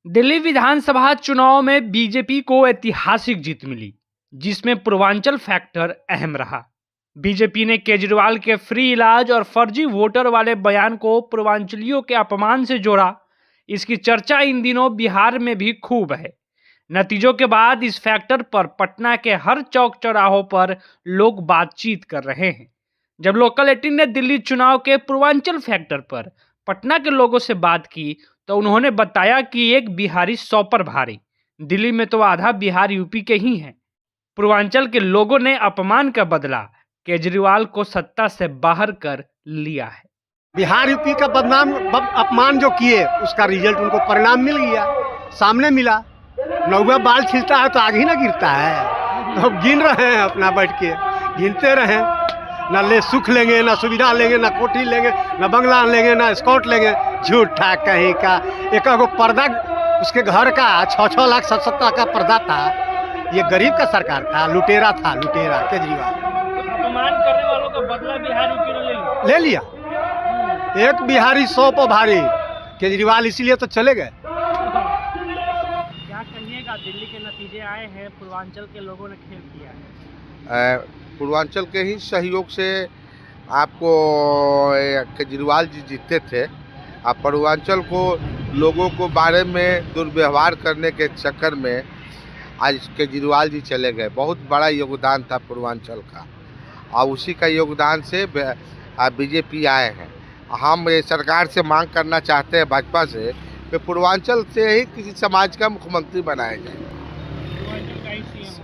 दिल्ली विधानसभा चुनाव में बीजेपी को ऐतिहासिक जीत मिली, जिसमें पूर्वांचल फैक्टर अहम रहा। बीजेपी ने केजरीवाल के फ्री इलाज और फर्जी वोटर वाले बयान को पूर्वांचलियों के अपमान से जोड़ा। इसकी चर्चा इन दिनों बिहार में भी खूब है। नतीजों के बाद इस फैक्टर पर पटना के हर चौक चौराहों पर लोग बातचीत कर रहे हैं। जब लोकल 18 ने दिल्ली चुनाव के पूर्वांचल फैक्टर पर पटना के लोगों से बात की तो उन्होंने बताया कि एक बिहारी 100 पर भारी। दिल्ली में तो आधा बिहार यूपी के ही हैं। पूर्वांचल के लोगों ने अपमान का बदला केजरीवाल को सत्ता से बाहर कर लिया है। बिहार यूपी का बदनाम अपमान जो किए उसका रिजल्ट उनको परिणाम मिल गया, सामने मिला। नौवा बाल खिलता है तो आग ही ना गिरता है। तो अब गिन रहे हैं अपना बैठ के, गिनते रहें। ना ले सुख लेंगे, ना सुविधा लेंगे, ना कोठी लेंगे, ना बंगला लेंगे, ना स्कॉट लेंगे। झूठा कहीं का। एक पर्दा उसके घर का 6-6 लाख 7-7 लाख का पर्दा था। ये गरीब का सरकार था, लुटेरा था, लुटेरा केजरीवाल। अपमान करने वालों का बदला बिहार यूपी ने ले लिया। एक बिहारी 100 पर भारी। केजरीवाल इसीलिए तो चले गए। क्या कहिएगा, दिल्ली के नतीजे आए हैं, पूर्वांचल के लोगों ने खेल किया है। पूर्वांचल के ही सहयोग से आपको केजरीवाल जी जीते थे। आप पूर्वांचल को लोगों को बारे में दुर्व्यवहार करने के चक्कर में आज केजरीवाल जी चले गए। बहुत बड़ा योगदान था पूर्वांचल का और उसी का योगदान से बीजेपी आए हैं। हम ये सरकार से मांग करना चाहते हैं भाजपा से कि पूर्वांचल से ही किसी समाज का मुख्यमंत्री बनाया जाए।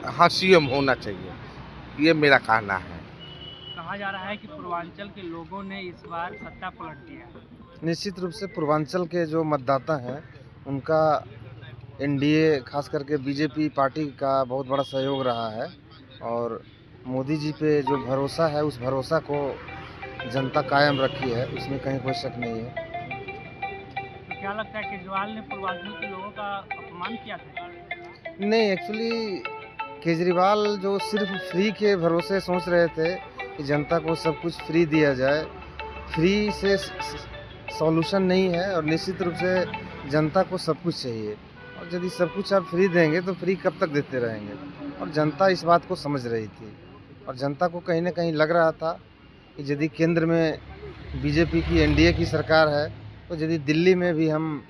हाँ, सीएम होना चाहिए, ये मेरा कहना है। कहा जा रहा है कि पूर्वांचल के लोगों ने इस बार सत्ता पलट दिया है। निश्चित रूप से पूर्वांचल के जो मतदाता हैं उनका एनडीए खास करके बीजेपी पार्टी का बहुत बड़ा सहयोग रहा है और मोदी जी पे जो भरोसा है उस भरोसा को जनता कायम रखी है, उसमें कहीं कोई शक नहीं है। तो क्या लगता है केजरीवाल ने पूर्वांचल के लोगों का अपमान किया था? नहीं, एक्चुअली केजरीवाल जो सिर्फ फ्री के भरोसे सोच रहे थे कि जनता को सब कुछ फ्री दिया जाए, फ्री से सॉल्यूशन नहीं है और निश्चित रूप से जनता को सब कुछ चाहिए और यदि सब कुछ आप फ्री देंगे तो फ्री कब तक देते रहेंगे। और जनता इस बात को समझ रही थी और जनता को कहीं ना कहीं लग रहा था कि यदि केंद्र में बीजेपी की एनडीए की सरकार है तो यदि दिल्ली में भी हम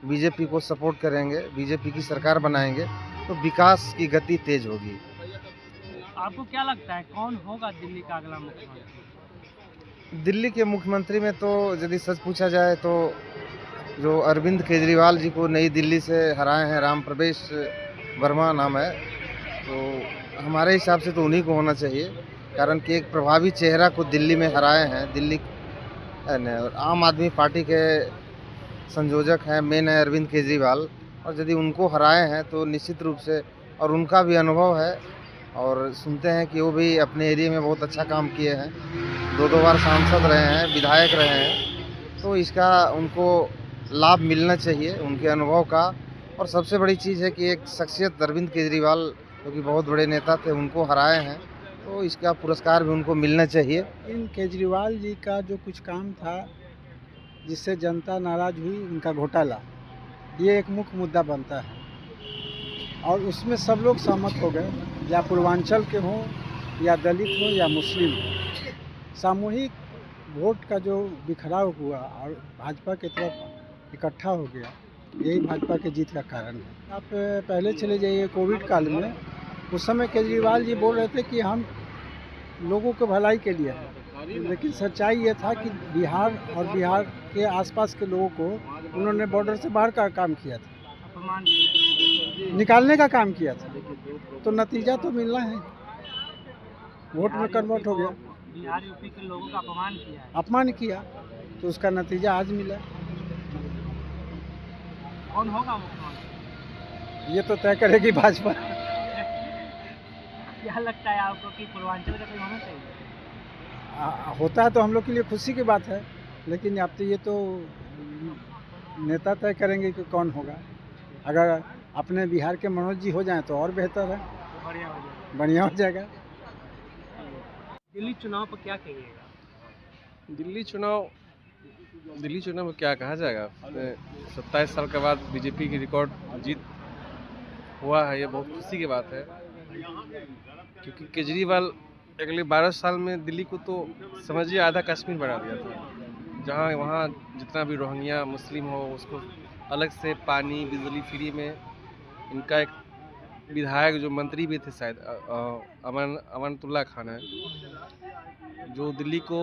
बीजेपी को सपोर्ट करेंगे, बीजेपी की सरकार बनाएंगे तो विकास की गति तेज होगी। आपको क्या लगता है कौन होगा दिल्ली का अगला मुख्यमंत्री? दिल्ली के मुख्यमंत्री में तो यदि सच पूछा जाए तो जो अरविंद केजरीवाल जी को नई दिल्ली से हराए हैं, राम प्रवेश वर्मा नाम है, तो हमारे हिसाब से तो उन्हीं को होना चाहिए। कारण कि एक प्रभावी चेहरा को दिल्ली में हराए हैं। दिल्ली और आम आदमी पार्टी के संयोजक हैं, मेन है अरविंद केजरीवाल, और यदि उनको हराए हैं तो निश्चित रूप से, और उनका भी अनुभव है और सुनते हैं कि वो भी अपने एरिया में बहुत अच्छा काम किए हैं, 2 बार सांसद रहे हैं, विधायक रहे हैं, तो इसका उनको लाभ मिलना चाहिए उनके अनुभव का। और सबसे बड़ी चीज़ है कि एक शख्सियत अरविंद केजरीवाल जो कि बहुत बड़े नेता थे उनको हराए हैं, तो इसका पुरस्कार भी उनको मिलना चाहिए। इन केजरीवाल जी का जो कुछ काम था जिससे जनता नाराज़ हुई, उनका घोटाला, ये एक मुख्य मुद्दा बनता है और उसमें सब लोग सहमत हो गए, या पूर्वांचल के हों या दलित हो या मुस्लिम हो। सामूहिक वोट का जो बिखराव हुआ और भाजपा की तरफ इकट्ठा हो गया, यही भाजपा की जीत का कारण है। आप पहले चले जाइए कोविड काल में, उस समय केजरीवाल जी बोल रहे थे कि हम लोगों के भलाई के लिए हैं, लेकिन सच्चाई ये था कि बिहार और बिहार के आसपास के लोगों को उन्होंने बॉर्डर से बाहर का काम किया था, निकालने का काम किया था, तो नतीजा तो मिलना है, वोट में कन्वर्ट हो गया। बिहार यूपी के लोगों का अपमान किया तो उसका नतीजा आज मिला। कौन होगा मुख्यमंत्री? ये तो तय करेगी भाजपा। क्या लगता है आपको कि पूर्वांचल का कोई होना चाहिए? होता है तो हम लोग के लिए खुशी की बात है, लेकिन अब तो ये तो नेता तय करेंगे कि कौन होगा। अगर अपने बिहार के मनोज जी हो जाएं तो और बेहतर है, बढ़िया हो जाएगा। दिल्ली चुनाव पर क्या कहिएगा? दिल्ली चुनाव दिल्ली चुनाव में क्या कहा जाएगा। 27 साल के बाद बीजेपी की रिकॉर्ड जीत हुआ है, ये बहुत खुशी की बात है, क्योंकि केजरीवाल अगले 12 साल में दिल्ली को तो समझिए आधा कश्मीर बना दिया था। जहाँ वहाँ जितना भी रोहिंग्या मुस्लिम हो उसको अलग से पानी बिजली फ्री में। इनका एक विधायक जो मंत्री भी थे शायद अमानतुल्लाह खान है, जो दिल्ली को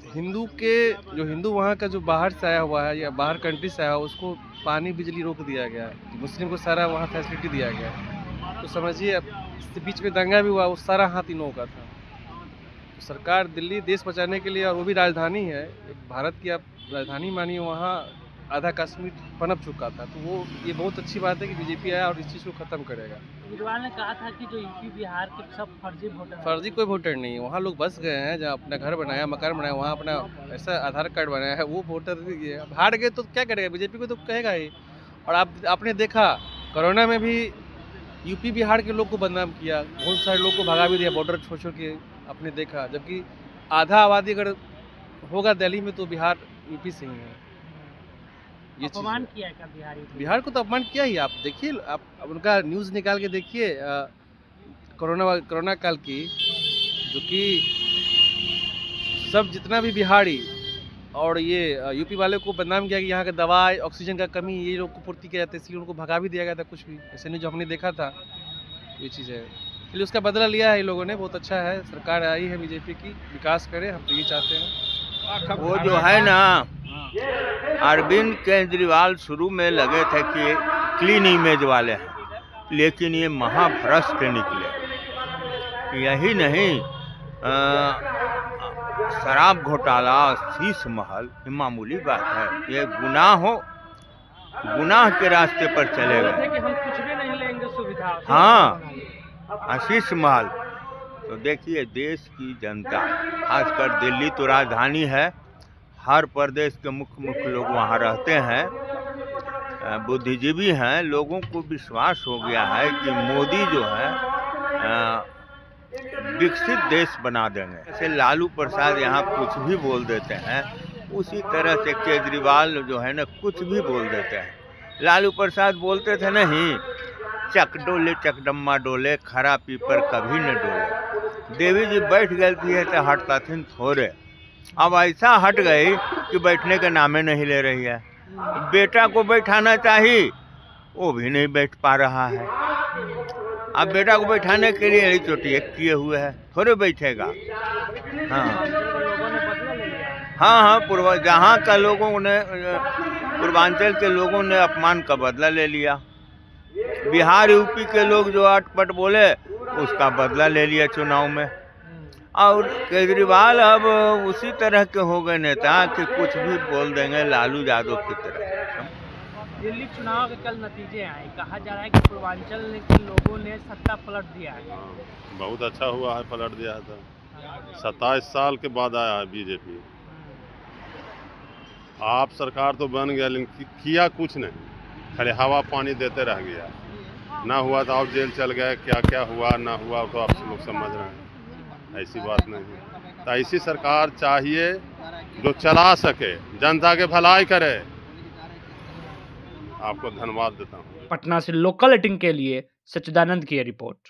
हिंदू वहाँ का जो बाहर से आया हुआ है या बाहर कंट्री से आया हुआ उसको पानी बिजली रोक दिया गया है, मुस्लिम को सारा वहाँ फैसिलिटी दिया गया है। तो समझिए अब इसके बीच में दंगा भी हुआ, वो सारा हाथ इन लोगों का था। तो सरकार दिल्ली देश बचाने के लिए, और वो भी राजधानी है, एक भारत की आप राजधानी मानिए, वहाँ आधा कश्मीर पनप चुका था। तो वो ये बहुत अच्छी बात है कि बीजेपी आया और इस चीज़ को ख़त्म करेगा। केजरीवाल ने कहा था कि जो यूपी बिहार के सब फर्जी वोटर हैं। फर्जी कोई वोटर नहीं है, वहाँ लोग बस गए हैं, जहाँ अपना घर बनाया मकान बनाया वहाँ अपना ऐसा आधार कार्ड बनाया है, वो वोटर ये अब हार गए तो क्या करेगा, बीजेपी को तो कहेगा ही। और आपने देखा कोरोना में भी यूपी बिहार के लोग को बदनाम किया, बहुत सारे लोग को भगा भी दिया बॉर्डर छोड़ के, आपने देखा। जबकि आधा आबादी अगर होगा दिल्ली में तो बिहार यूपी से ही है। ये अपमान किया है क्या बिहार को तो अपमान किया ही। आप देखिए, आप उनका न्यूज़ निकाल के देखिए कोरोना काल की, जो कि सब जितना भी बिहारी और ये यूपी वाले को बदनाम किया कि यहाँ का दवाई ऑक्सीजन का कमी ये लोग को पूर्ति किया जाता है, इसलिए उनको भगा भी दिया गया था। कुछ भी ऐसे नहीं जो हमने देखा था, ये चीज़ है। इसलिए उसका बदला लिया है इन लोगों ने, बहुत अच्छा है। सरकार आई है बीजेपी की, विकास करे, हम तो ये चाहते हैं। वो जो है ना, अरविंद केजरीवाल शुरू में लगे थे कि क्लीन इमेज वाले हैं, लेकिन ये महाभ्रष्ट निकले। यही नहीं, शराब घोटाला, शीश महल, ये मामूली बात है। ये गुनाह के रास्ते पर चले गए। कि हम कुछ भी नहीं लेंगे सुविधा। हाँ, शीश महल। तो देखिए, देश की जनता, खासकर दिल्ली तो राजधानी है, हर प्रदेश के मुख्य लोग वहाँ रहते हैं, बुद्धिजीवी हैं। लोगों को विश्वास हो गया है कि मोदी जो है विकसित देश बना देंगे। जैसे लालू प्रसाद यहाँ कुछ भी बोल देते हैं, उसी तरह से केजरीवाल जो है ना कुछ भी बोल देते हैं। लालू प्रसाद बोलते थे नहीं, चक डोले चकडम्मा डोले, खरा पीपर कभी न डोले। देवी जी बैठ गई थी तो हटता थी थोड़े, अब ऐसा हट गई कि बैठने के नामे नहीं ले रही है। बेटा को बैठाना चाहिए, वो भी नहीं बैठ पा रहा है। अब बेटा को बैठाने के लिए यही चोटी किए हुए है, थोड़े बैठेगा। हाँ, जहाँ का लोगों ने, पूर्वांचल के लोगों ने अपमान का बदला ले लिया। बिहार यूपी के लोग जो अटपट बोले उसका बदला ले लिया चुनाव में। और केजरीवाल अब उसी तरह के हो गए नेता कि कुछ भी बोल देंगे, लालू यादव की तरह। दिल्ली चुनाव के कल नतीजे आए, कहा जा रहा है कि पूर्वांचल के लोगों ने सत्ता पलट दिया है। बहुत अच्छा हुआ है, पलट दिया है। तो 27 साल के बाद आया है बीजेपी। आप सरकार तो बन गया, लेकिन किया कुछ नहीं, खाली हवा पानी देते रह गया। ना हुआ तो आप जेल चल गए, क्या क्या हुआ ना हुआ तो आप लोग समझ रहे हैं। ऐसी बात नहीं है। तो ऐसी सरकार चाहिए जो चला सके, जनता के भलाई करे। आपको धन्यवाद देता हूँ। पटना से लोकल 18 के लिए सच्चिदानंद की रिपोर्ट।